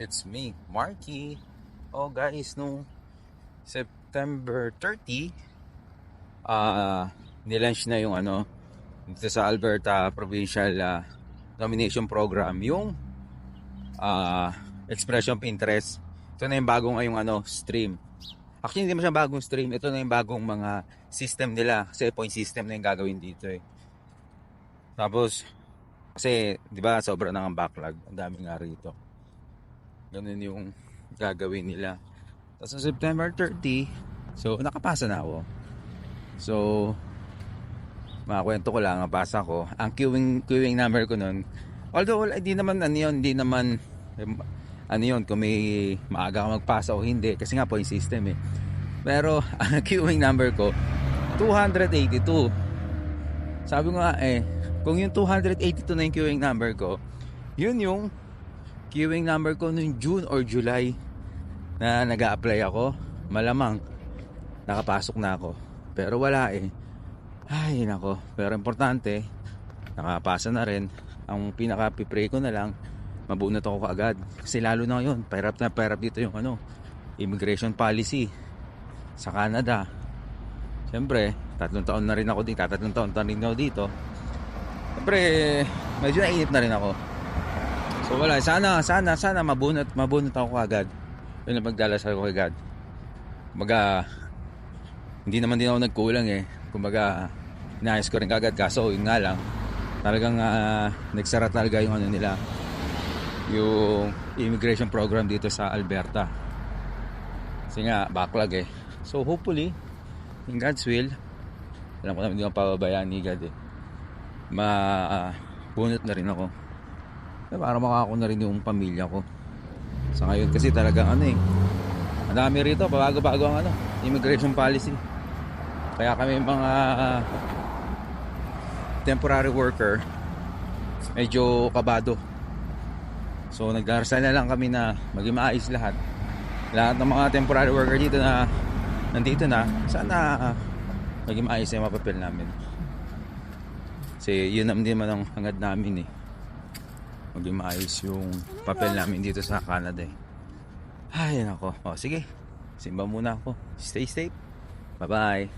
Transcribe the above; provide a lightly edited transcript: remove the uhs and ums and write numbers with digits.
It's me, Marky. Oh guys, nung September 30, nilaunch na yung dito sa Alberta Provincial Nomination Program, yung Expression of Interest. Ito na yung bagong stream. Actually, hindi mo siya bagong stream. Ito na yung bagong mga system nila. Kasi point system na yung gagawin dito eh. Tapos, kasi, di ba, sobrang nang backlog. Ang dami nga rito. Ganun yung gagawin nila. Tapos sa September 30, so nakapasa na ako. So, makakwento ko lang, napasa ko. Ang queuing number ko nun, although hindi naman kung may maaga ka magpasa o hindi, kasi nga point system eh. Pero ang queuing number ko 282. Sabi ko nga kung yung 282 na yung queuing number ko, yun yung queuing number ko noong June or July na nag-a-apply ako, malamang nakapasok na ako. Pero wala eh. Ay nako, pero importante nakapasa na rin. Ang pinaka-pray ko na lang, mabunot ako kaagad. Kasi lalo na ngayon, pahirap dito yung immigration policy sa Canada. Siyempre, 3 taon na rin ako dito. 3 taon na rin ako dito. Siyempre, medyo nainip na rin ako. So wala, sana mabunot ako agad. Yun ang pagdalasal ko kay God. Kumbaga, hindi naman din ako nagkulang eh. Kumbaga, inayos ko rin agad. Kaso yun nga lang, talagang nagsara talaga yung nila, yung immigration program dito sa Alberta. Kasi nga backlog eh. So hopefully, in God's will, alam ko naman hindi ko pababayaan ni God eh, bunot na rin ako para makako na rin yung pamilya ko. Sa ngayon kasi talagang ang dami rito, bago-bago ang immigration policy. Kaya kami mga temporary worker medyo kabado. So nagdarasal na lang kami na maging maayos lahat ng mga temporary worker dito na nandito na. Sana maging maayos yung mapapil namin. Kasi yun naman din ang hangad namin eh, maging maayos yung papel namin dito sa Canada eh. Ay nako, sige, simba muna ako. Stay safe, bye bye.